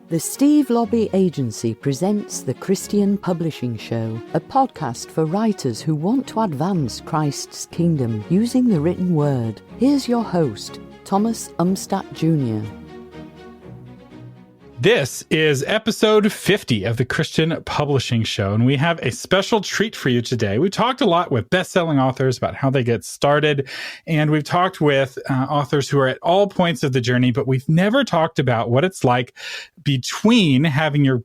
The Steve Lobby Agency presents The Christian Publishing Show, a podcast for writers who want to advance Christ's kingdom using the written word. Here's your host, Thomas Umstattd Jr. This is episode 50 of the Christian Publishing Show, and we have a special treat for you today. We talked a lot with best-selling authors about how they get started, and we've talked with authors who are at all points of the journey, but we've never talked about what it's like between having your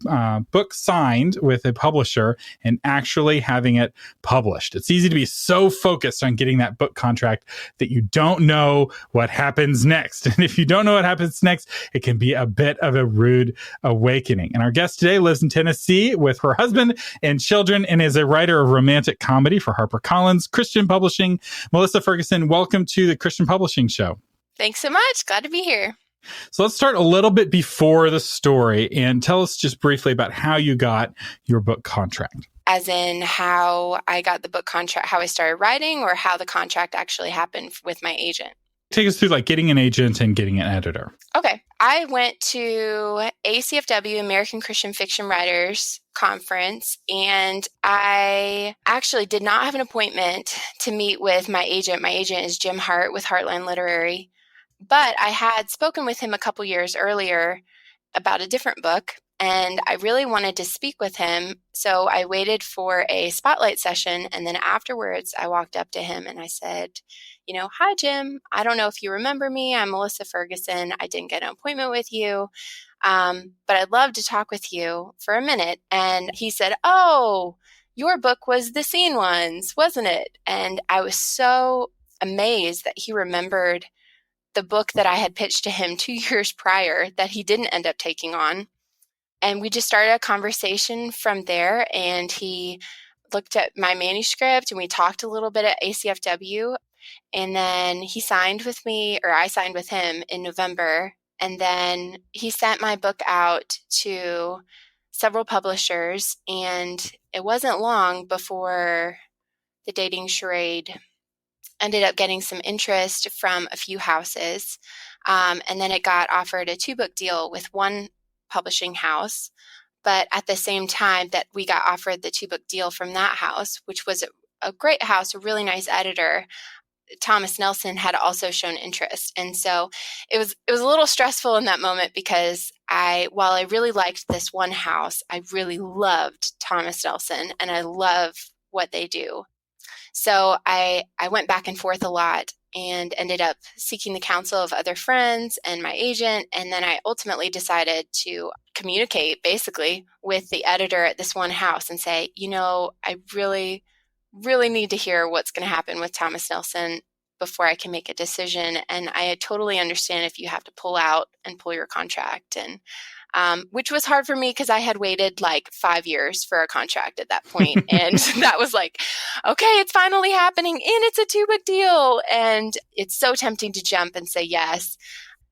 book signed with a publisher and actually having it published. It's easy to be so focused on getting that book contract that you don't know what happens next. And if you don't know what happens next, it can be a bit of a rude awakening. And our guest today lives in Tennessee with her husband and children and is a writer of romantic comedy for HarperCollins Christian Publishing. Melissa Ferguson, welcome to the Christian Publishing Show. Thanks so much. Glad to be here. So let's start a little bit before the story and tell us just briefly about how you got your book contract. As in how I got the book contract, how I started writing, or how the contract actually happened with my agent? Take us through like getting an agent and getting an editor. Okay. I went to ACFW, American Christian Fiction Writers Conference, and I actually did not have an appointment to meet with my agent. My agent is Jim Hart with Heartland Literary, but I had spoken with him a couple years earlier about a different book, and I really wanted to speak with him. So I waited for a spotlight session, and then afterwards I walked up to him and I said, hi, Jim. I don't know if you remember me. I'm Melissa Ferguson. I didn't get an appointment with you, but I'd love to talk with you for a minute. And he said, oh, your book was The Seen Ones, wasn't it? And I was so amazed that he remembered the book that I had pitched to him 2 years prior that he didn't end up taking on. And we just started a conversation from there. And he looked at my manuscript and we talked a little bit at ACFW. And then he signed with me, or I signed with him in November. And then he sent my book out to several publishers. And it wasn't long before the Dating Charade ended up getting some interest from a few houses. And then it got offered a 2-book deal with one publishing house. But at the same time that we got offered the 2-book deal from that house, which was a great house, a really nice editor, Thomas Nelson had also shown interest. And so it was a little stressful in that moment because while I really liked this one house, I really loved Thomas Nelson and I love what they do. So I went back and forth a lot and ended up seeking the counsel of other friends and my agent. And then I ultimately decided to communicate basically with the editor at this one house and say, I really need to hear what's going to happen with Thomas Nelson before I can make a decision. And I totally understand if you have to pull out and pull your contract. And which was hard for me because I had waited like 5 years for a contract at that point. And that was like, okay, it's finally happening and it's a 2-book deal. And it's so tempting to jump and say yes.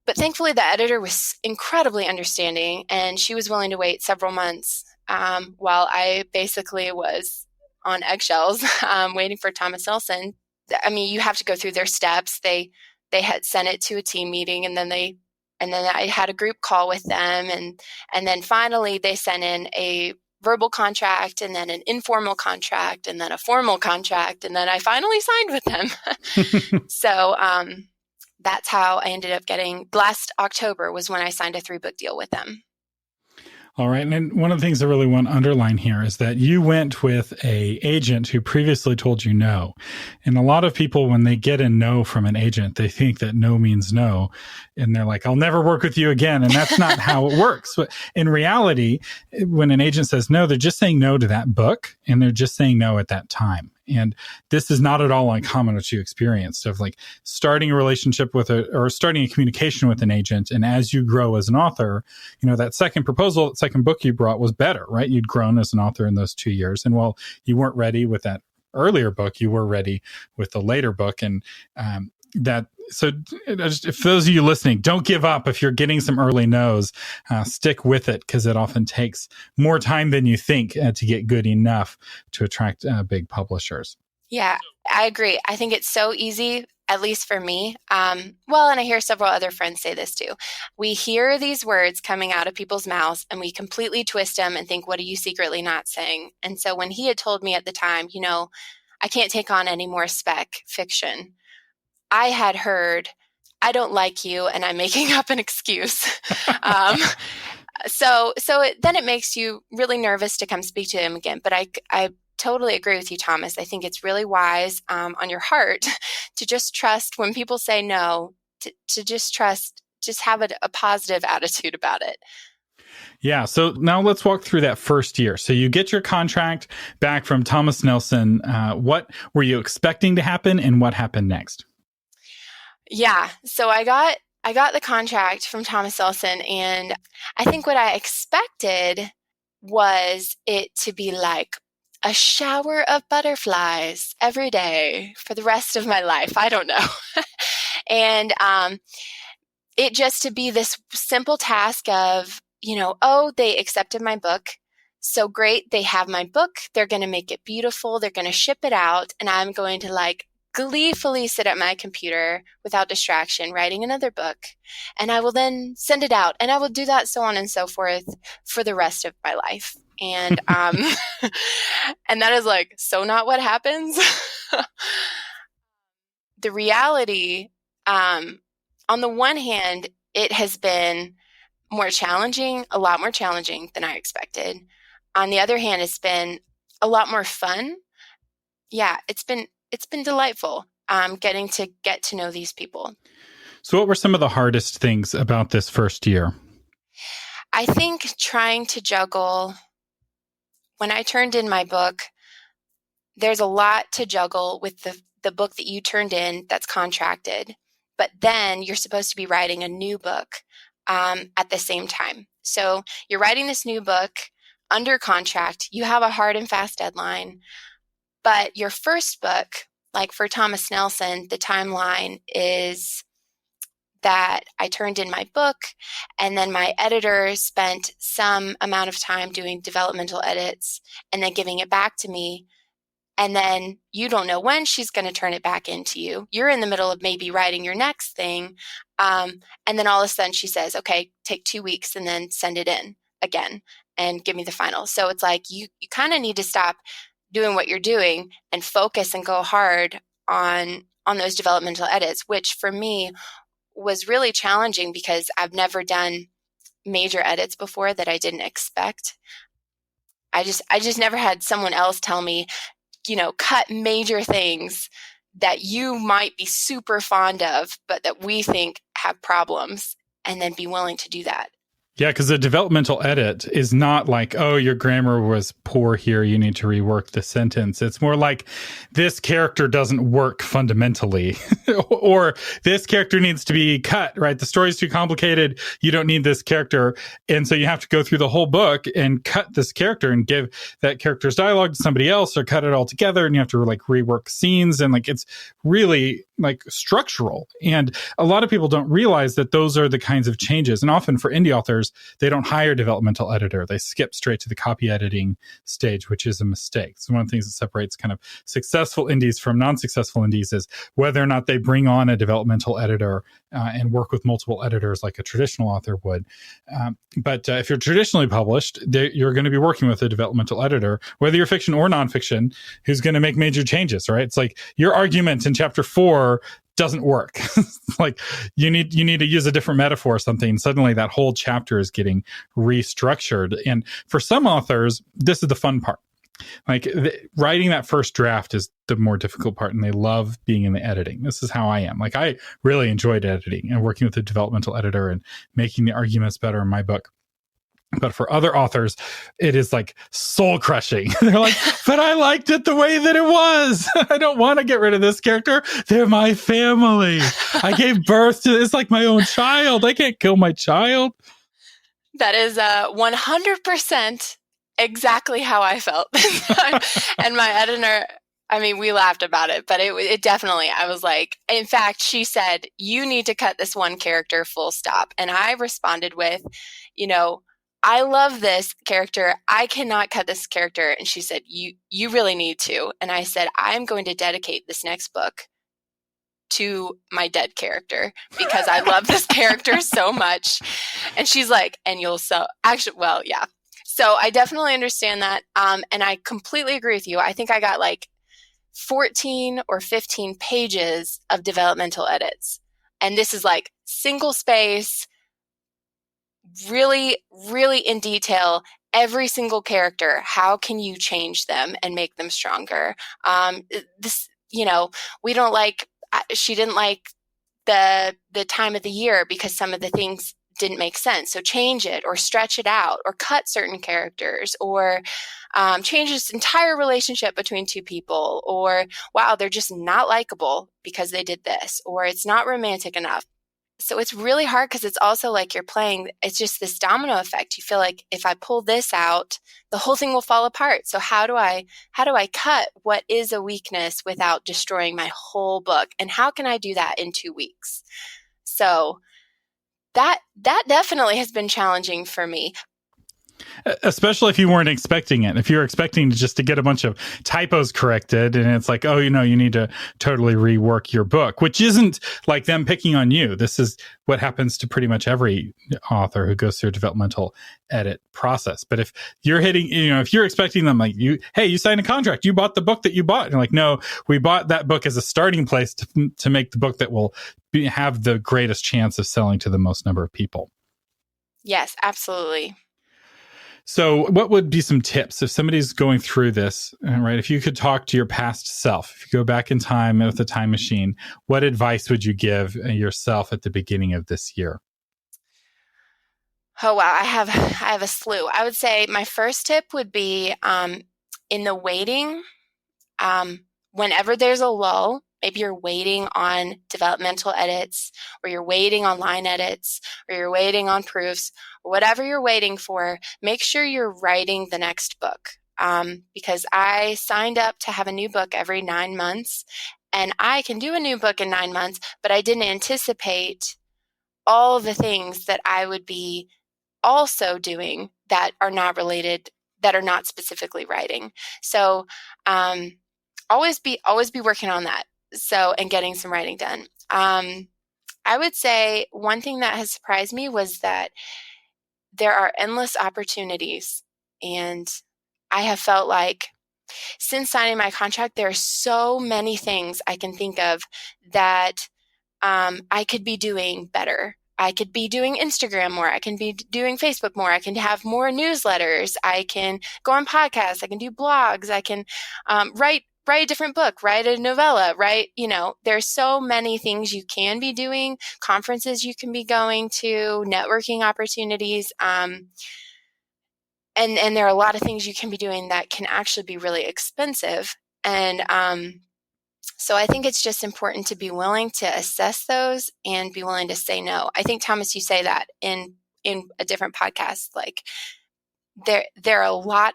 But thankfully the editor was incredibly understanding and she was willing to wait several months while I basically was on eggshells waiting for Thomas Nelson. I mean, you have to go through their steps. They had sent it to a team meeting and then I had a group call with them. And then finally they sent in a verbal contract and then an informal contract and then a formal contract. And then I finally signed with them. So that's how I ended up getting, last October was when I signed a 3-book deal with them. All right. And one of the things I really want to underline here is that you went with an agent who previously told you no. And a lot of people, when they get a no from an agent, they think that no means no. And they're like, I'll never work with you again. And that's not how it works. But in reality, when an agent says no, they're just saying no to that book. And they're just saying no at that time. And this is not at all uncommon what you experienced of like starting a relationship with or starting a communication with an agent. And as you grow as an author, that second proposal, that second book you brought was better, right? You'd grown as an author in those 2 years. And while you weren't ready with that earlier book, you were ready with the later book. And so if those of you listening, don't give up. If you're getting some early no's, stick with it because it often takes more time than you think to get good enough to attract big publishers. Yeah, I agree. I think it's so easy at least for me, well, and I hear several other friends say this too. We hear these words coming out of people's mouths and we completely twist them and think, what are you secretly not saying? And so when he had told me at the time, I can't take on any more spec fiction, I had heard, I don't like you and I'm making up an excuse. Then it makes you really nervous to come speak to him again. But I totally agree with you, Thomas. I think it's really wise on your heart to just trust when people say no, to just trust, just have a positive attitude about it. Yeah. So now let's walk through that first year. So you get your contract back from Thomas Nelson. What were you expecting to happen and what happened next? Yeah. So I got the contract from Thomas Nelson, and I think what I expected was it to be like a shower of butterflies every day for the rest of my life. I don't know. And it just to be this simple task of, they accepted my book. So great. They have my book. They're going to make it beautiful. They're going to ship it out. And I'm going to gleefully sit at my computer without distraction, writing another book. And I will then send it out. And I will do that so on and so forth for the rest of my life. And and that is so not what happens. The reality, on the one hand, it has been more challenging, a lot more challenging than I expected. On the other hand, it's been a lot more fun. Yeah, it's been delightful getting to get to know these people. So what were some of the hardest things about this first year? I think trying to juggle, when I turned in my book, there's a lot to juggle with the book that you turned in that's contracted. But then you're supposed to be writing a new book at the same time. So you're writing this new book under contract. You have a hard and fast deadline. But your first book, like for Thomas Nelson, the timeline is that I turned in my book, and then my editor spent some amount of time doing developmental edits and then giving it back to me. And then you don't know when she's going to turn it back into you. You're in the middle of maybe writing your next thing. And then all of a sudden she says, okay, take 2 weeks and then send it in again and give me the final. So it's you kind of need to stop doing what you're doing and focus and go hard on those developmental edits, which for me was really challenging because I've never done major edits before that I didn't expect. I just never had someone else tell me, cut major things that you might be super fond of, but that we think have problems, and then be willing to do that. Yeah, because a developmental edit is not oh, your grammar was poor here, you need to rework the sentence. It's more this character doesn't work fundamentally, or this character needs to be cut, right? The story's too complicated, you don't need this character. And so you have to go through the whole book and cut this character and give that character's dialogue to somebody else, or cut it all together, and you have to rework scenes, and it's really structural. And a lot of people don't realize that those are the kinds of changes. And often for indie authors, they don't hire a developmental editor. They skip straight to the copy editing stage, which is a mistake. So one of the things that separates kind of successful indies from non-successful indies is whether or not they bring on a developmental editor and work with multiple editors like a traditional author would. But if you're traditionally published, you're going to be working with a developmental editor, whether you're fiction or nonfiction, who's going to make major changes, right? It's your argument in chapter 4 doesn't work. You need to use a different metaphor or something. Suddenly that whole chapter is getting restructured. And for some authors, this is the fun part. Writing that first draft is the more difficult part, and they love being in the editing. This is how I am. I really enjoyed editing and working with a developmental editor and making the arguments better in my book. But for other authors, it is soul crushing. They're but I liked it the way that it was. I don't want to get rid of this character. They're my family. I gave birth to it's my own child. I can't kill my child. That is 100% exactly how I felt. And my editor, we laughed about it, but it definitely, I was in fact, she said, you need to cut this one character full stop. And I responded with, I love this character. I cannot cut this character. And she said, you really need to. And I said, I'm going to dedicate this next book to my dead character because I love this character so much. And she's like, and you'll sell. Actually, well, yeah. So I definitely understand that. And I completely agree with you. I think I got like 14 or 15 pages of developmental edits. And this is like single space, really, really in detail, every single character. How can you change them and make them stronger? We don't like, she didn't like the time of the year because some of the things didn't make sense. So change it or stretch it out or cut certain characters or change this entire relationship between two people, or wow, they're just not likable because they did this, or it's not romantic enough. So it's really hard because it's also like you're playing, it's just this domino effect. You feel like if I pull this out, the whole thing will fall apart. So how do I cut what is a weakness without destroying my whole book? And how can I do that in 2 weeks? So that definitely has been challenging for me. Especially if you weren't expecting it. If you're expecting just to get a bunch of typos corrected and it's like, oh, you need to totally rework your book, which isn't like them picking on you. This is what happens to pretty much every author who goes through a developmental edit process. But if you're hitting, if you're expecting them like, you signed a contract, you bought the book that you bought. And like, no, we bought that book as a starting place to make the book that will have the greatest chance of selling to the most number of people. Yes, absolutely. So what would be some tips if somebody's going through this, right? If you could talk to your past self, if you go back in time with a time machine, what advice would you give yourself at the beginning of this year? Oh, wow. I have a slew. I would say my first tip would be in the waiting, whenever there's a lull, maybe you're waiting on developmental edits, or you're waiting on line edits, or you're waiting on proofs, or whatever you're waiting for, make sure you're writing the next book. Because I signed up to have a new book every 9 months, and I can do a new book in 9 months, but I didn't anticipate all the things that I would be also doing that are not related, that are not specifically writing. So always be working on that. So, and getting some writing done. I would say one thing that has surprised me was that there are endless opportunities. And I have felt like since signing my contract, there are so many things I can think of that I could be doing better. I could be doing Instagram more. I can be doing Facebook more. I can have more newsletters. I can go on podcasts. I can do blogs. I can write a different book, write a novella, there's so many things you can be doing, conferences you can be going to, networking opportunities. And there are a lot of things you can be doing that can actually be really expensive. And so I think it's just important to be willing to assess those and be willing to say no. I think, Thomas, you say that in a different podcast, like there are a lot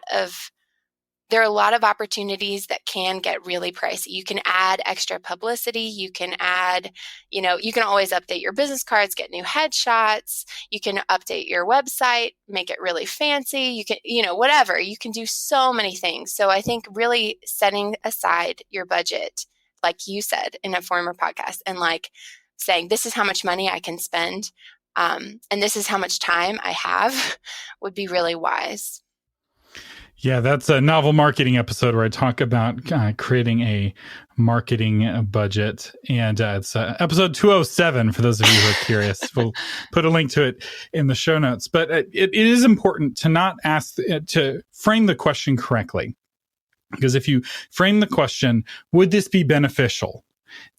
of opportunities that can get really pricey. You can add extra publicity. You can add, you can always update your business cards, get new headshots. You can update your website, make it really fancy. You can, whatever. You can do so many things. So I think really setting aside your budget, like you said in a former podcast, and like saying, this is how much money I can spend, and this is how much time I have, would be really wise. Yeah, that's a novel marketing episode where I talk about creating a marketing budget. And it's episode 207 for those of you who are curious. We'll put a link to it in the show notes. But it is important to not to frame the question correctly. Because if you frame the question, would this be beneficial?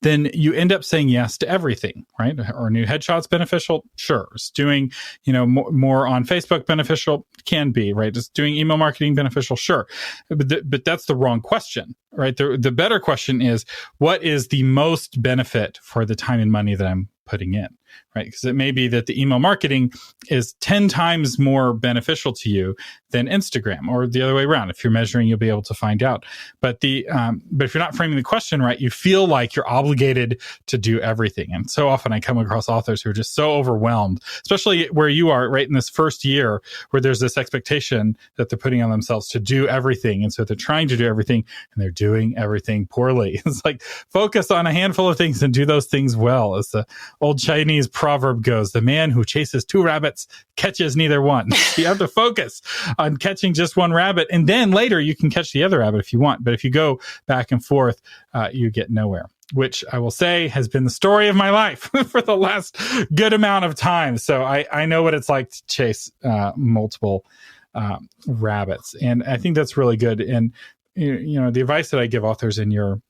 Then you end up saying yes to everything, right? Are new headshots beneficial? Sure. Is doing, more on Facebook beneficial? Can be, right? Is doing email marketing beneficial? Sure. But that's the wrong question, right? The better question is, what is the most benefit for the time and money that I'm putting in? right? Because it may be that the email marketing is 10 times more beneficial to you than Instagram, or the other way around. If you're measuring, you'll be able to find out. But if you're not framing the question right, you feel like you're obligated to do everything. And so often I come across authors who are just so overwhelmed, especially where you are right in this first year, where there's this expectation that they're putting on themselves to do everything. And so they're trying to do everything and they're doing everything poorly. It's like, focus on a handful of things and do those things well. As the old Chinese proverb goes, the man who chases two rabbits catches neither one. You have to focus on catching just one rabbit, and then later you can catch the other rabbit if you want. But if you go back and forth, you get nowhere, which I will say has been the story of my life for the last good amount of time. So I know what it's like to chase multiple rabbits. And I think that's really good. And, you know, the advice that I give authors in your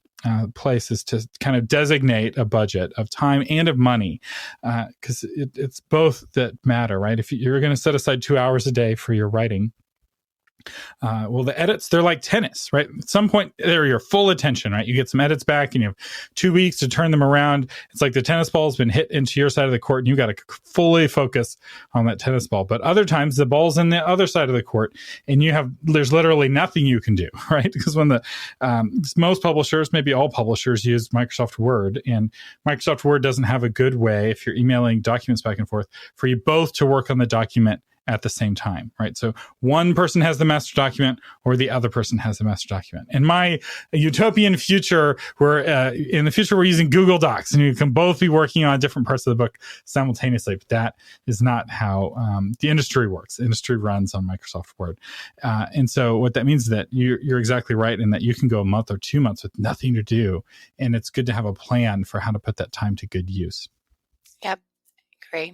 place is to kind of designate a budget of time and of money, because it's both that matter, right? If you're going to set aside 2 hours a day for your writing, well, the edits, they're like tennis, right? At some point, they're your full attention, right? You get some edits back and you have 2 weeks to turn them around. It's like the tennis ball's been hit into your side of the court and you got to fully focus on that tennis ball. But other times the ball's in the other side of the court and there's literally nothing you can do, right? Because when most publishers, maybe all publishers, use Microsoft Word, and Microsoft Word doesn't have a good way, if you're emailing documents back and forth, for you both to work on the document at the same time, right? So one person has the master document or the other person has the master document. In my utopian future, we're using Google Docs and you can both be working on different parts of the book simultaneously, but that is not how the industry works. The industry runs on Microsoft Word. And so what that means is that you're exactly right in that you can go a month or 2 months with nothing to do. And it's good to have a plan for how to put that time to good use. Yep, great.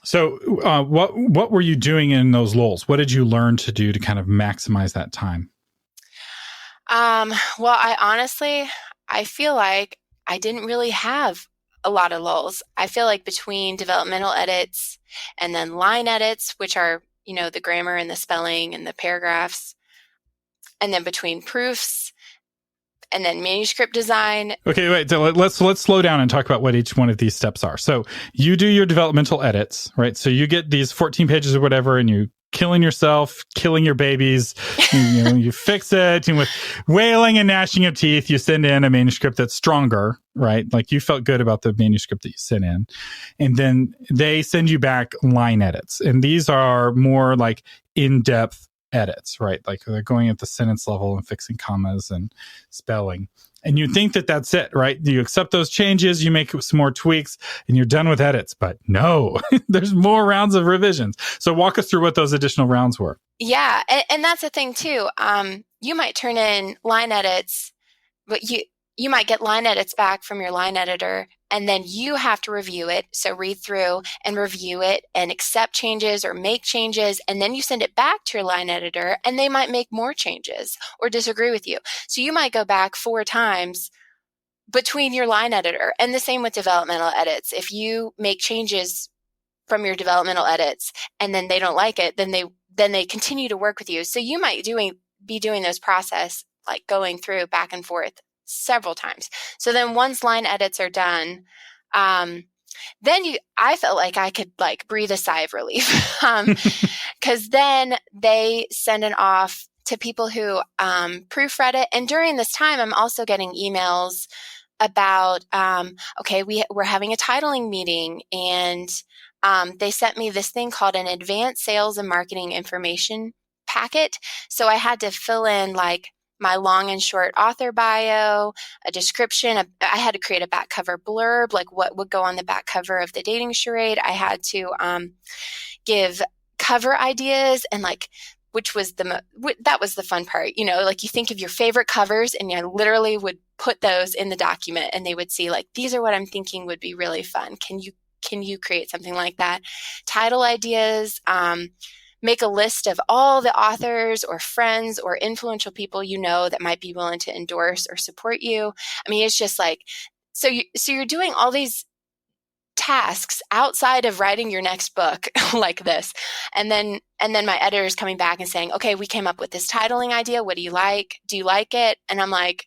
So what were you doing in those lulls? What did you learn to do to kind of maximize that time? Well, I feel like I didn't really have a lot of lulls. I feel like between developmental edits and then line edits, which are, you know, the grammar and the spelling and the paragraphs, and then between proofs and then manuscript design. Okay, wait. So let's slow down and talk about what each one of these steps are. So you do your developmental edits, right? So you get these 14 pages or whatever, and you killing yourself, killing your babies. You fix it, and with wailing and gnashing of teeth, you send in a manuscript that's stronger, right? Like you felt good about the manuscript that you sent in, and then they send you back line edits, and these are more like in-depth edits, right? Like they're going at the sentence level and fixing commas and spelling. And you think that that's it, right? You accept those changes, you make some more tweaks, and you're done with edits. But no, there's more rounds of revisions. So walk us through what those additional rounds were. Yeah, and that's the thing too. You might turn in line edits, but you might get line edits back from your line editor, and then you have to review it. So read through and review it and accept changes or make changes, and then you send it back to your line editor, and they might make more changes or disagree with you. So you might go back 4 times between your line editor. And the same with developmental edits. If you make changes from your developmental edits and then they don't like it, then they continue to work with you. So you might be doing those process, like going through back and forth several times. So then once line edits are done, I felt like I could like breathe a sigh of relief, because then they send it off to people who proofread it. And during this time, I'm also getting emails about, okay, we're having a titling meeting, and they sent me this thing called an advanced sales and marketing information packet. So I had to fill in like my long and short author bio, a description. I had to create a back cover blurb, like what would go on the back cover of the dating charade. I had to give cover ideas, and like, which was that was the fun part. You know, like you think of your favorite covers, and you literally would put those in the document, and they would see like, these are what I'm thinking would be really fun. Can you create something like that? Title ideas. Make a list of all the authors or friends or influential people you know that might be willing to endorse or support you. I mean, it's just like, so you're doing all these tasks outside of writing your next book like this. And then my editor is coming back and saying, okay, we came up with this titling idea. What do you like? Do you like it? And I'm like,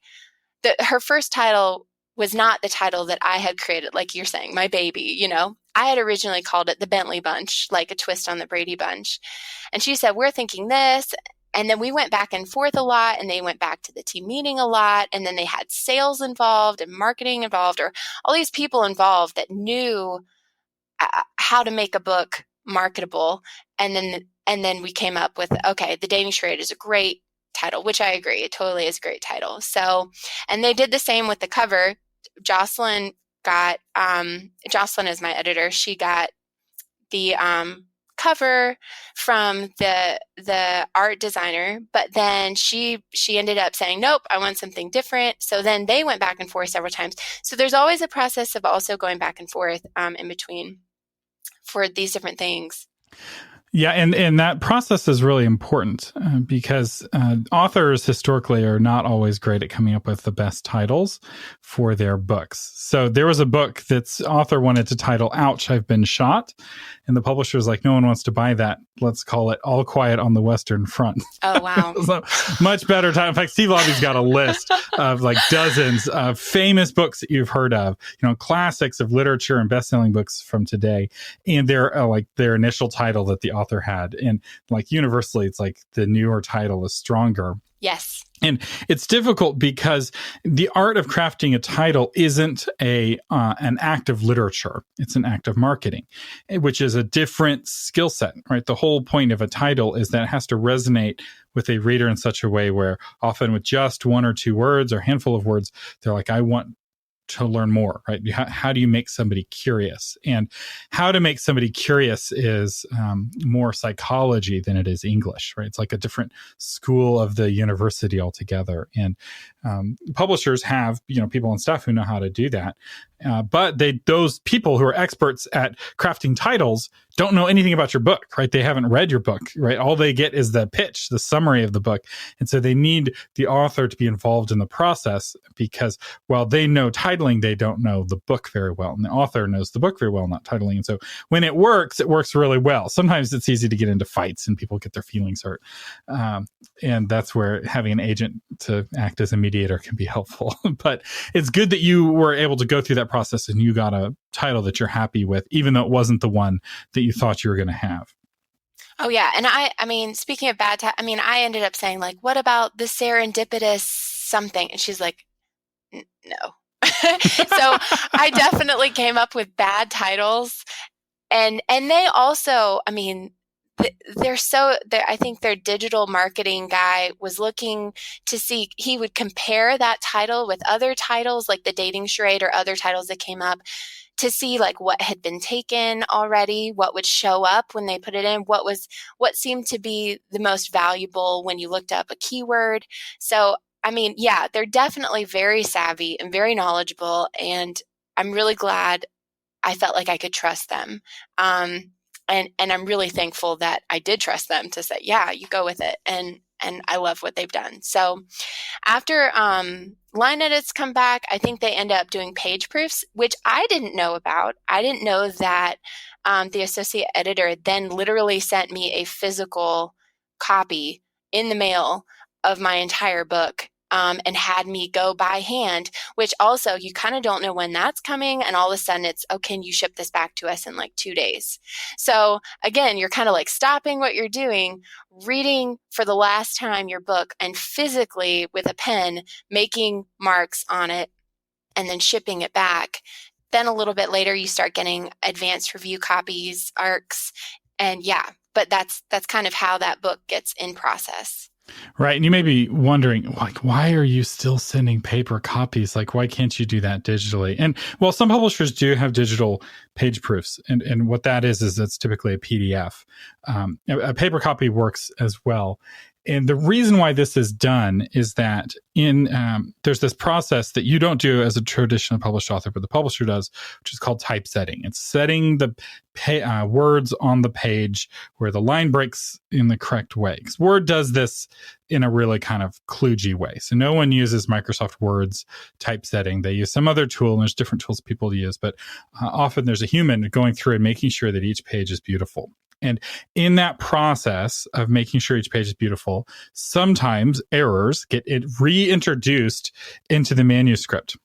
her first title was not the title that I had created. Like you're saying, my baby, you know? I had originally called it the Bentley Bunch, like a twist on the Brady Bunch. And she said, we're thinking this. And then we went back and forth a lot, and they went back to the team meeting a lot. And then they had sales involved and marketing involved, or all these people involved that knew how to make a book marketable. And then we came up with, okay, The Dating Charade is a great title, which I agree. It totally is a great title. So, and they did the same with the cover. Jocelyn is my editor. She got the cover from the art designer, but then she ended up saying, nope, I want something different. So then they went back and forth several times. So there's always a process of also going back and forth in between for these different things. Yeah, and that process is really important because authors historically are not always great at coming up with the best titles for their books. So there was a book that's author wanted to title "Ouch, I've Been Shot," and the publisher was like, "No one wants to buy that. Let's call it All Quiet on the Western Front." Oh, wow. So much better title. In fact, Steve Lobby's got a list of like dozens of famous books that you've heard of, classics of literature and best-selling books from today, and they're like their initial title that the author had, and like universally it's like the newer title is stronger. Yes. And it's difficult because the art of crafting a title isn't an act of literature. It's an act of marketing, which is a different skill set, right? The whole point of a title is that it has to resonate with a reader in such a way where often with just one or two words or a handful of words, they're like, I want to learn more, right? How do you make somebody curious? And how to make somebody curious is more psychology than it is English, right? It's like a different school of the university altogether. And publishers have, people and staff who know how to do that. But those people who are experts at crafting titles don't know anything about your book, right? They haven't read your book, right? All they get is the pitch, the summary of the book. And so they need the author to be involved in the process because while they know titling, they don't know the book very well. And the author knows the book very well, not titling. And so when it works really well. Sometimes it's easy to get into fights and people get their feelings hurt. And that's where having an agent to act as a mediator can be helpful. But it's good that you were able to go through that process and you got a title that you're happy with, even though it wasn't the one that you thought you were going to have. Oh, yeah. And I mean, speaking of bad, I ended up saying, like, what about the serendipitous something? And she's like, no. So I definitely came up with bad titles. And they also, I think their digital marketing guy was looking to see, he would compare that title with other titles like The Dating Charade or other titles that came up to see like what had been taken already, what would show up when they put it in, what seemed to be the most valuable when you looked up a keyword. So, they're definitely very savvy and very knowledgeable, and I'm really glad I felt like I could trust them. And I'm really thankful that I did trust them to say, yeah, you go with it. And I love what they've done. So after line edits come back, I think they end up doing page proofs, which I didn't know about. I didn't know that the associate editor then literally sent me a physical copy in the mail of my entire book. And had me go by hand, which also you kind of don't know when that's coming. And all of a sudden it's, oh, can you ship this back to us in like 2 days? So again, you're kind of like stopping what you're doing, reading for the last time your book and physically with a pen, making marks on it and then shipping it back. Then a little bit later, you start getting advanced review copies, ARCs. And yeah, but that's kind of how that book gets in process. Right. And you may be wondering, like, why are you still sending paper copies? Like, why can't you do that digitally? And well, some publishers do have digital page proofs. And what that is it's typically a PDF. A paper copy works as well. And the reason why this is done is that there's this process that you don't do as a traditional published author, but the publisher does, which is called typesetting. It's setting the words on the page where the line breaks in the correct way. Because Word does this in a really kind of kludgy way. So no one uses Microsoft Word's typesetting. They use some other tool, and there's different tools people use, but often there's a human going through and making sure that each page is beautiful. And in that process of making sure each page is beautiful, sometimes errors get reintroduced into the manuscript.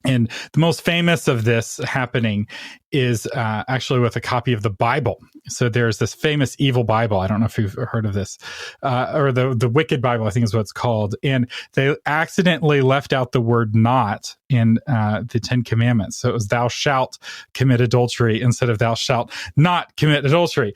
And the most famous of this happening is actually with a copy of the Bible. So there's this famous evil Bible. I don't know if you've heard of this, or the Wicked Bible, I think is what it's called. And they accidentally left out the word "not" in the Ten Commandments. So it was "thou shalt commit adultery" instead of "thou shalt not commit adultery."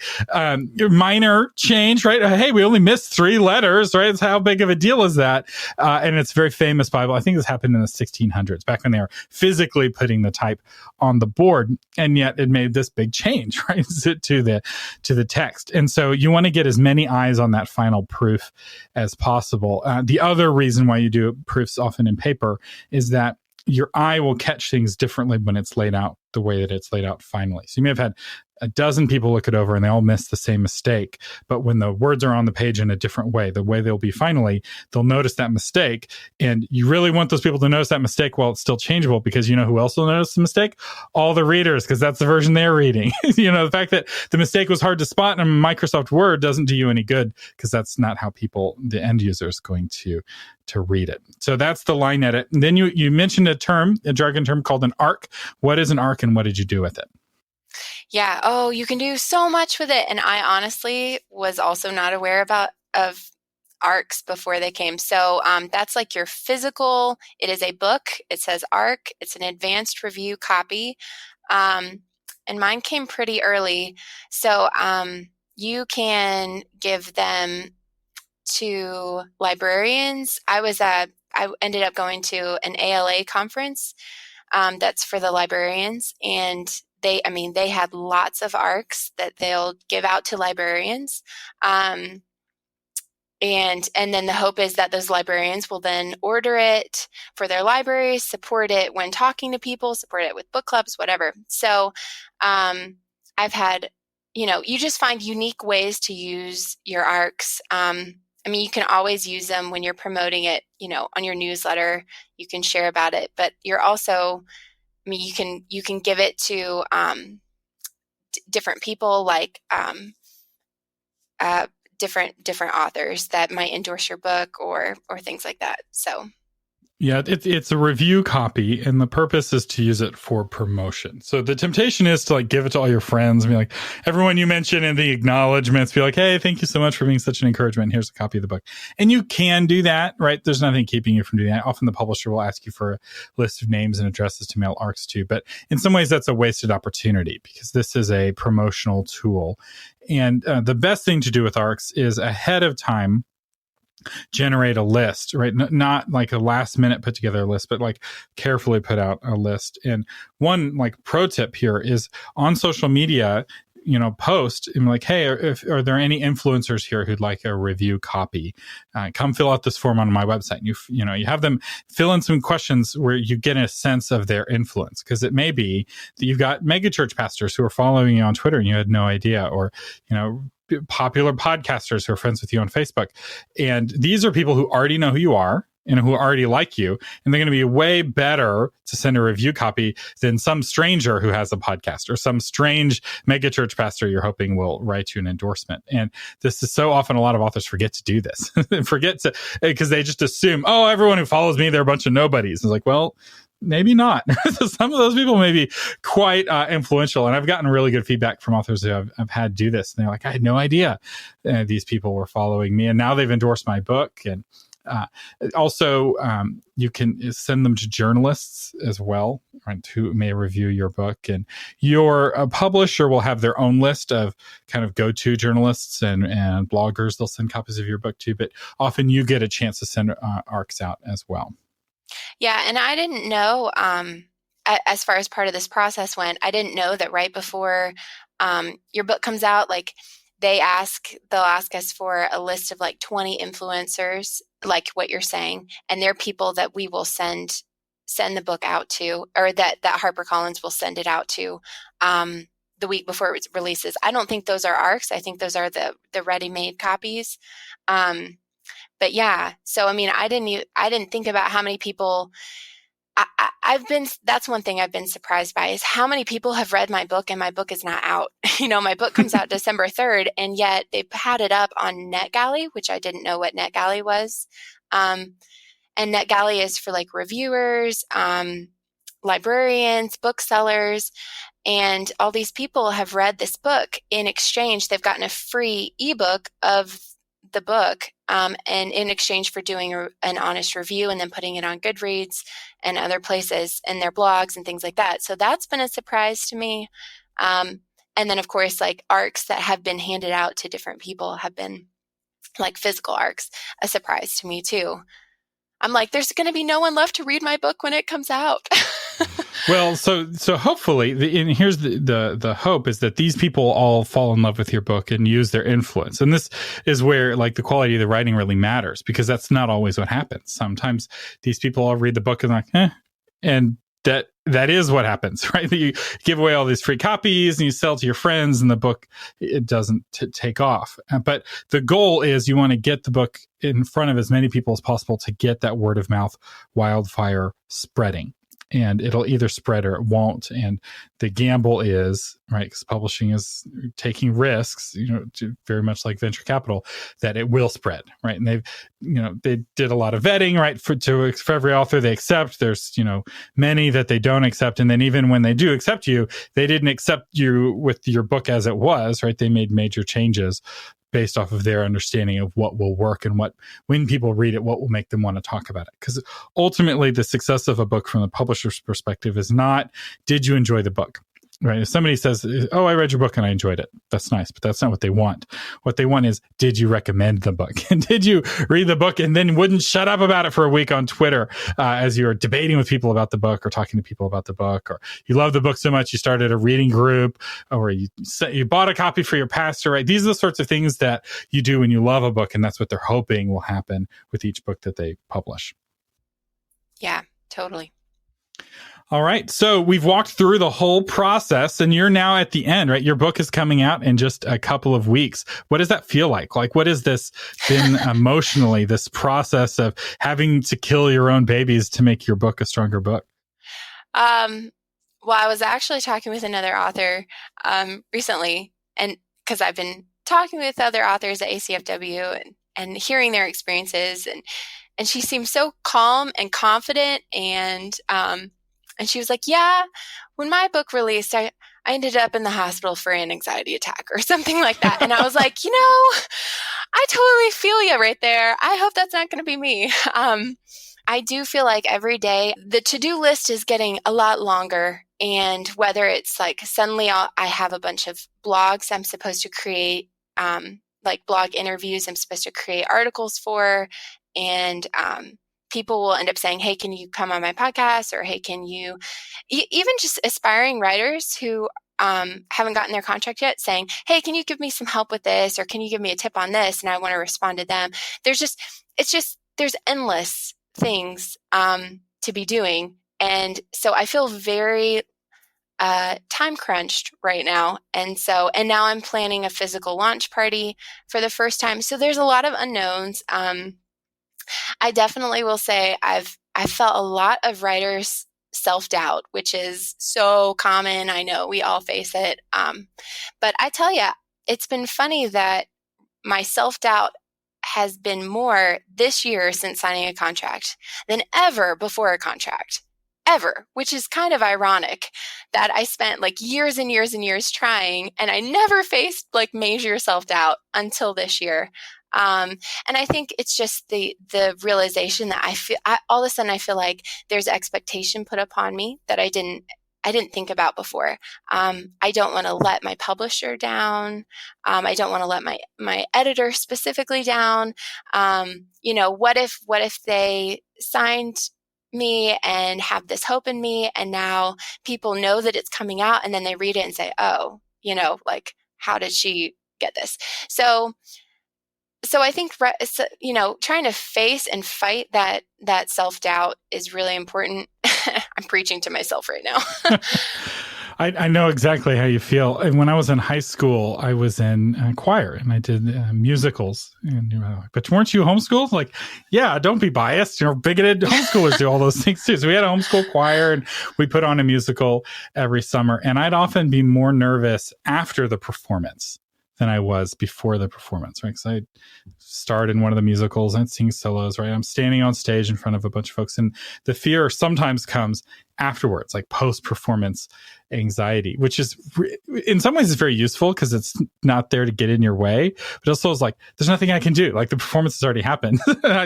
Minor change, right? Hey, we only missed 3 letters, right? How big of a deal is that? And it's a very famous Bible. I think this happened in the 1600s, back when they were physically putting the type on the board, and yet it made this big change, right, to the text. And so you want to get as many eyes on that final proof as possible. The other reason why you do proofs often in paper is that your eye will catch things differently when it's laid out the way that it's laid out finally. So you may have had a dozen people look it over and they all miss the same mistake. But when the words are on the page in a different way, the way they'll be finally, they'll notice that mistake. And you really want those people to notice that mistake while it's still changeable, because you know who else will notice the mistake? All the readers, because that's the version they're reading. The fact that the mistake was hard to spot in a Microsoft Word doesn't do you any good, because that's not how the end user is going to read it. So that's the line edit. And then you mentioned a jargon term called an arc. What is an arc and what did you do with it? Yeah. Oh, you can do so much with it. And I honestly was also not aware of arcs before they came. So that's like your physical. It is a book. It says arc. It's an advanced review copy. And mine came pretty early. So you can give them to librarians. I ended up going to an ALA conference that's for the librarians, and they had lots of arcs that they'll give out to librarians. And then the hope is that those librarians will then order it for their libraries, support it when talking to people, support it with book clubs, whatever. So I've had, you just find unique ways to use your arcs. You can always use them when you're promoting it, on your newsletter. You can share about it, but you're also, you can give it to different people, like different authors that might endorse your book or things like that. So. Yeah, it's a review copy, and the purpose is to use it for promotion. So the temptation is to give it to all your friends and be like, everyone you mention in the acknowledgments, be like, hey, thank you so much for being such an encouragement. Here's a copy of the book. And you can do that, right? There's nothing keeping you from doing that. Often the publisher will ask you for a list of names and addresses to mail arcs to, but in some ways that's a wasted opportunity, because this is a promotional tool. And the best thing to do with arcs is ahead of time generate a list, right? Not like a last minute put together list, but carefully put out a list. And one pro tip here is on social media, post and hey, are there any influencers here who'd like a review copy? Come fill out this form on my website. You have them fill in some questions where you get a sense of their influence, because it may be that you've got megachurch pastors who are following you on Twitter and you had no idea, or popular podcasters who are friends with you on Facebook. And these are people who already know who you are and who already like you. And they're going to be way better to send a review copy than some stranger who has a podcast or some strange megachurch pastor you're hoping will write you an endorsement. And this is so often a lot of authors forget to do this. Because they just assume, oh, everyone who follows me, they're a bunch of nobodies. It's well, maybe not. Some of those people may be quite influential. And I've gotten really good feedback from authors who I've had do this. And they're like, I had no idea these people were following me. And now they've endorsed my book. And also, you can send them to journalists as well, right, who may review your book. And your publisher will have their own list of kind of go-to journalists and bloggers they'll send copies of your book to. But often you get a chance to send arcs out as well. Yeah, and I didn't know, as far as part of this process went, I didn't know that right before your book comes out, they'll ask us for a list of 20 influencers, like what you're saying, and they're people that we will send the book out to, or that HarperCollins will send it out to the week before it releases. I don't think those are arcs. I think those are the ready-made copies. But yeah, so I didn't think about how many people that's one thing I've been surprised by, is how many people have read my book and my book is not out. My book comes out December 3rd, and yet they've had it up on NetGalley, which I didn't know what NetGalley was. And NetGalley is for reviewers, librarians, booksellers, And all these people have read this book. In exchange, they've gotten a free ebook of the book, and in exchange for doing an honest review and then putting it on Goodreads and other places and their blogs and things like that. So that's been a surprise to me. And then, of course, like ARCs that have been handed out to different people have been, like physical ARCs, a surprise to me too. I'm like, there's going to be no one left to read my book when it comes out. Well, so hopefully, and here's the hope is that these people all fall in love with your book and use their influence. And this is where like the quality of the writing really matters, because that's not always what happens. Sometimes these people all read the book and like, and that is what happens, right? That you give away all these free copies and you sell to your friends, and the book, it doesn't take off. But the goal is you want to get the book in front of as many people as possible to get that word of mouth wildfire spreading. And it'll either spread or it won't. And the gamble is, right, because publishing is taking risks, very much like venture capital, that it will spread, right? And they did a lot of vetting, right? For every author they accept, there's, many that they don't accept. And then even when they do accept you, they didn't accept you with your book as it was, right? They made major changes based off of their understanding of what will work and when people read it, what will make them want to talk about it. Because ultimately, the success of a book from the publisher's perspective is not, did you enjoy the book? Right? If somebody says, oh, I read your book and I enjoyed it, that's nice, but that's not what they want. What they want is, did you recommend the book? And did you read the book and then wouldn't shut up about it for a week on Twitter as you're debating with people about the book or talking to people about the book, or you love the book so much you started a reading group, or you bought a copy for your pastor, right? These are the sorts of things that you do when you love a book, and that's what they're hoping will happen with each book that they publish. Yeah, totally. All right. So we've walked through the whole process, and you're now at the end, right? Your book is coming out in just a couple of weeks. What does that feel like? Like, what has this been emotionally, this process of having to kill your own babies to make your book a stronger book? Well, I was actually talking with another author recently, and because I've been talking with other authors at ACFW and hearing their experiences, and she seemed so calm and confident, and she was like, yeah, when my book released, I ended up in the hospital for an anxiety attack or something like that. And I was like, I totally feel you right there. I hope that's not going to be me. I do feel like every day the to-do list is getting a lot longer. And whether it's like suddenly I have a bunch of blogs I'm supposed to create, like blog interviews I'm supposed to create articles for, and people will end up saying, hey, can you come on my podcast? Or, hey, can you, even just aspiring writers who haven't gotten their contract yet, saying, hey, can you give me some help with this? Or can you give me a tip on this? And I want to respond to them. There's endless things to be doing. And so I feel very time crunched right now. And now I'm planning a physical launch party for the first time. So there's a lot of unknowns. I definitely will say I felt a lot of writers' self-doubt, which is so common. I know we all face it. But I tell you, it's been funny that my self-doubt has been more this year since signing a contract than ever before a contract. Ever, which is kind of ironic that I spent like years and years and years trying, and I never faced like major self-doubt until this year. And I think it's just the realization that all of a sudden I feel like there's expectation put upon me that I didn't think about before. I don't want to let my publisher down. I don't want to let my editor specifically down. What if they signed me and have this hope in me, and now people know that it's coming out, and then they read it and say, oh, like, how did she get this? So I think, trying to face and fight that self-doubt is really important. I'm preaching to myself right now. I know exactly how you feel. And when I was in high school, I was in choir and I did musicals. And but weren't you homeschooled? Like, yeah, don't be biased. Bigoted homeschoolers do all those things too. So we had a homeschool choir and we put on a musical every summer. And I'd often be more nervous after the performance than I was before the performance, right? Because I starred in one of the musicals and sing solos, right? I'm standing on stage in front of a bunch of folks, and the fear sometimes comes afterwards, like post-performance anxiety, which is in some ways is very useful because it's not there to get in your way, but also is like, there's nothing I can do. Like the performance has already happened.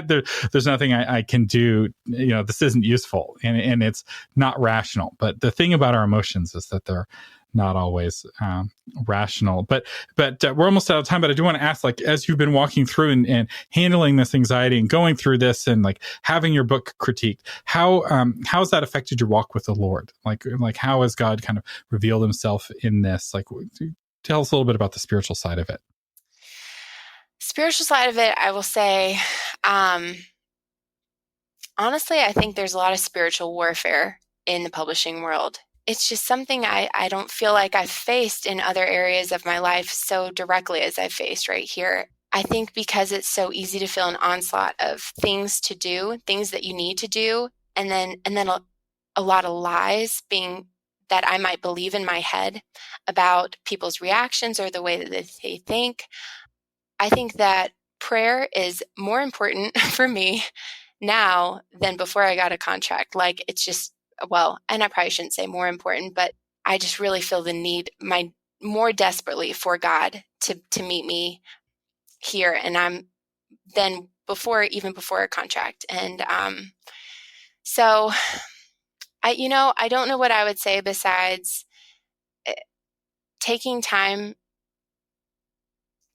There's nothing I can do. This isn't useful, and it's not rational. But the thing about our emotions is that they're not always rational. But we're almost out of time. But I do want to ask, like, as you've been walking through and handling this anxiety and going through this and like having your book critiqued, how has that affected your walk with the Lord? Like how has God kind of revealed himself in this? Like, tell us a little bit about the spiritual side of it. Spiritual side of it, I will say, honestly, I think there's a lot of spiritual warfare in the publishing world. It's just something I don't feel like I've faced in other areas of my life so directly as I've faced right here. I think because it's so easy to feel an onslaught of things to do, things that you need to do, and then a lot of lies being that I might believe in my head about people's reactions or the way that they think. I think that prayer is more important for me now than before I got a contract. Like it's just, well, and I probably shouldn't say more important, but I just really feel the need more desperately for God to meet me here. And I'm then even before a contract. And so I don't know what I would say besides taking time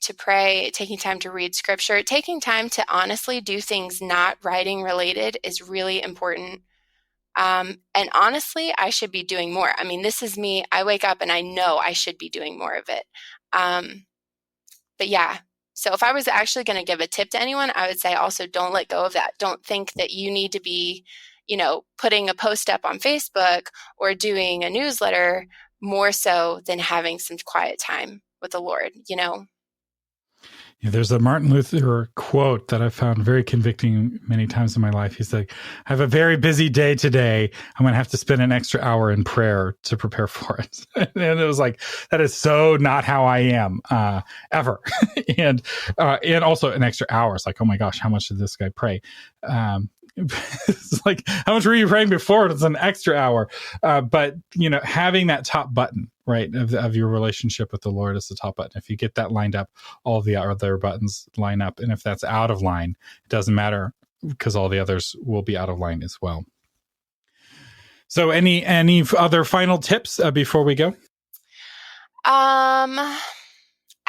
to pray, taking time to read scripture, taking time to honestly do things not writing related is really important. And honestly, I should be doing more. I mean, this is me. I wake up and I know I should be doing more of it. But yeah, so if I was actually going to give a tip to anyone, I would say also don't let go of that. Don't think that you need to be, putting a post up on Facebook or doing a newsletter more so than having some quiet time with the Lord, Yeah, there's a Martin Luther quote that I found very convicting many times in my life. He's like, I have a very busy day today. I'm going to have to spend an extra hour in prayer to prepare for it. And it was like, that is so not how I am ever. and also an extra hour. It's like, oh my gosh, how much did this guy pray? It's like, how much were you praying before? It's an extra hour. But, having that top button, right, of your relationship with the Lord is the top button. If you get that lined up, all of the other buttons line up. And if that's out of line, it doesn't matter because all the others will be out of line as well. So any other final tips before we go?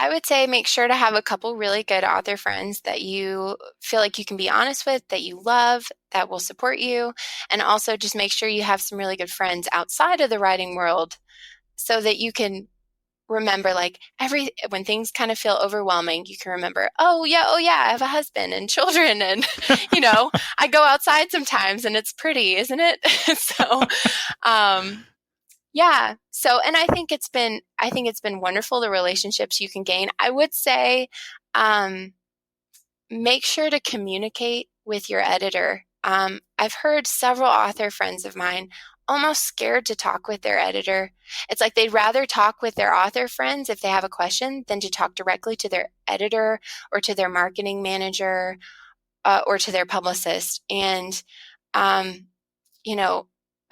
I would say make sure to have a couple really good author friends that you feel like you can be honest with, that you love, that will support you. And also just make sure you have some really good friends outside of the writing world so that you can remember, like, when things kind of feel overwhelming, you can remember, oh yeah, I have a husband and children. And, I go outside sometimes and it's pretty, isn't it? So, yeah. So, and I think it's been wonderful, the relationships you can gain. I would say, make sure to communicate with your editor. I've heard several author friends of mine almost scared to talk with their editor. It's like they'd rather talk with their author friends if they have a question than to talk directly to their editor or to their marketing manager or to their publicist. And,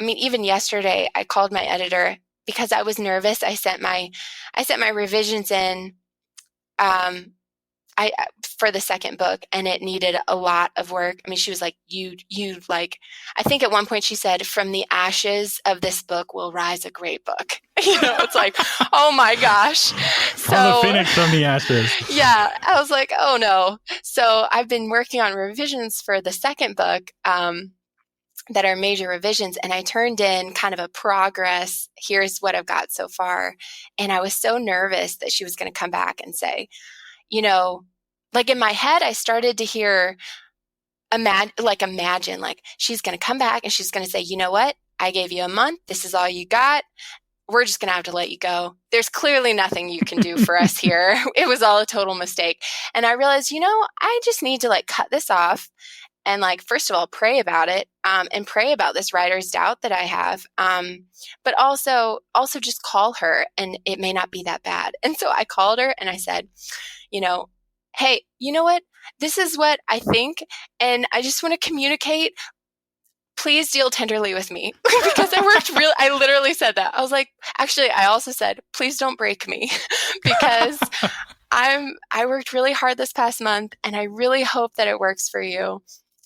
even yesterday I called my editor because I was nervous. I sent my revisions in for the second book, and it needed a lot of work. I mean, she was like, you like, I think at one point she said, from the ashes of this book will rise a great book. It's like, oh my gosh. So, from the phoenix from the ashes. Yeah. I was like, oh no. So I've been working on revisions for the second book, that are major revisions. And I turned in kind of a progress. Here's what I've got so far. And I was so nervous that she was going to come back and say, like in my head, I started to hear, imagine like she's going to come back and she's going to say, you know what? I gave you a month. This is all you got. We're just going to have to let you go. There's clearly nothing you can do for us here. It was all a total mistake. And I realized, I just need to cut this off and like, first of all, pray about it, and pray about this writer's doubt that I have. But also just call her, and it may not be that bad. And so I called her and I said, hey, you know what? This is what I think. And I just want to communicate. Please deal tenderly with me. Because I literally said that. I was like, actually, I also said, please don't break me because I worked really hard this past month and I really hope that it works for you.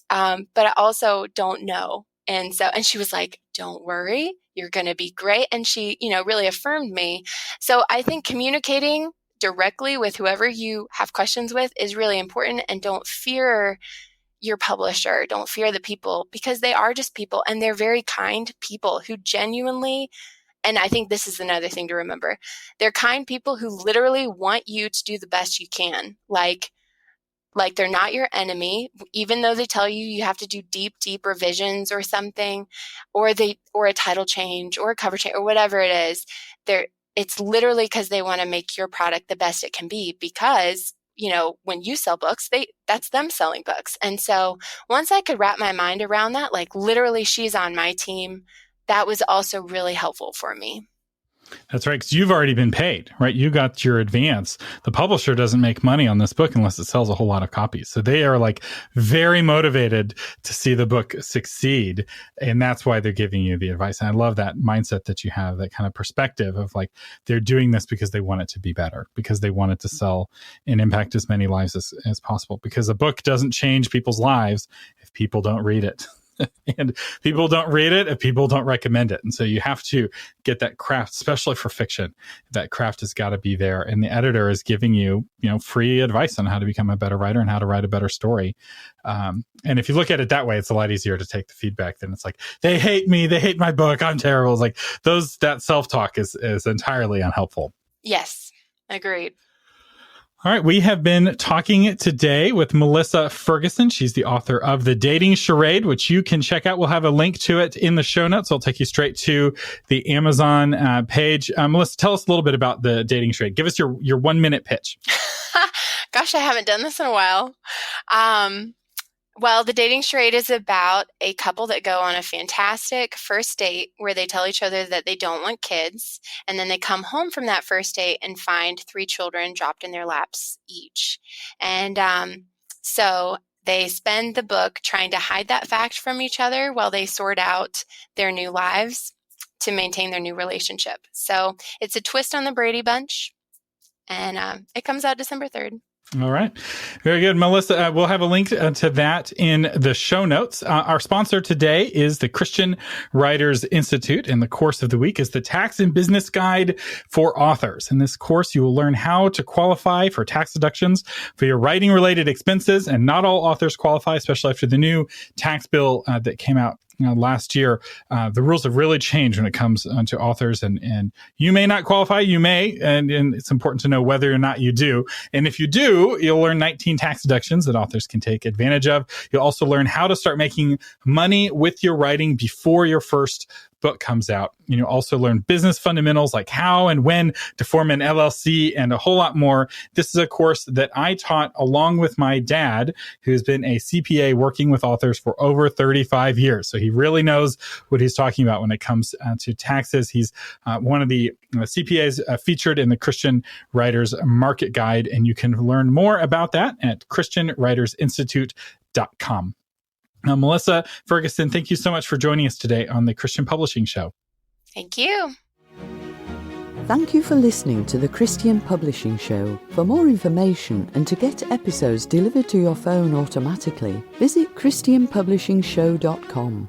But I also don't know. And she was like, don't worry, you're going to be great. And she, really affirmed me. So I think communicating directly with whoever you have questions with is really important. And don't fear your publisher. Don't fear the people, because they are just people and they're very kind people who genuinely, and I think this is another thing to remember, they're kind people who literally want you to do the best you can. Like they're not your enemy, even though they tell you you have to do deep revisions or something, or a title change or a cover change or whatever it is. It's literally because they want to make your product the best it can be, because when you sell books, that's them selling books. And so once I could wrap my mind around that, like literally she's on my team, that was also really helpful for me. That's right, because you've already been paid, right? You got your advance. The publisher doesn't make money on this book unless it sells a whole lot of copies. So they are like very motivated to see the book succeed. And that's why they're giving you the advice. And I love that mindset that you have, that kind of perspective of like, they're doing this because they want it to be better, because they want it to sell and impact as many lives as possible. Because a book doesn't change people's lives if people don't read it. And people don't read it if people don't recommend it. And so you have to get that craft, especially for fiction. That craft has got to be there. And the editor is giving you, free advice on how to become a better writer and how to write a better story. And if you look at it that way, it's a lot easier to take the feedback than it's like, they hate me, they hate my book, I'm terrible. It's like that self-talk is entirely unhelpful. Yes, agreed. All right, we have been talking today with Melissa Ferguson. She's the author of The Dating Charade, which you can check out. We'll have a link to it in the show notes. I'll take you straight to the Amazon page. Melissa, tell us a little bit about The Dating Charade. Give us your 1-minute pitch. Gosh, I haven't done this in a while. Well, The Dating Charade is about a couple that go on a fantastic first date where they tell each other that they don't want kids. And then they come home from that first date and find 3 children dropped in their laps each. And so they spend the book trying to hide that fact from each other while they sort out their new lives to maintain their new relationship. So it's a twist on the Brady Bunch. And it comes out December 3rd. All right. Very good. Melissa, we'll have a link to that in the show notes. Our sponsor today is the Christian Writers Institute, and the course of the week is the Tax and Business Guide for Authors. In this course, you will learn how to qualify for tax deductions for your writing-related expenses, and not all authors qualify, especially after the new tax bill that came out last year. The rules have really changed when it comes to authors, and you may not qualify, you may, and it's important to know whether or not you do. And if you do, you'll learn 19 tax deductions that authors can take advantage of. You'll also learn how to start making money with your writing before your first book comes out. You also learn business fundamentals like how and when to form an LLC and a whole lot more. This is a course that I taught along with my dad, who's been a CPA working with authors for over 35 years. So he really knows what he's talking about when it comes to taxes. He's one of the CPAs featured in the Christian Writers Market Guide, and you can learn more about that at christianwritersinstitute.com. Now, Melissa Ferguson, thank you so much for joining us today on the Christian Publishing Show. Thank you. Thank you for listening to the Christian Publishing Show. For more information and to get episodes delivered to your phone automatically, visit christianpublishingshow.com.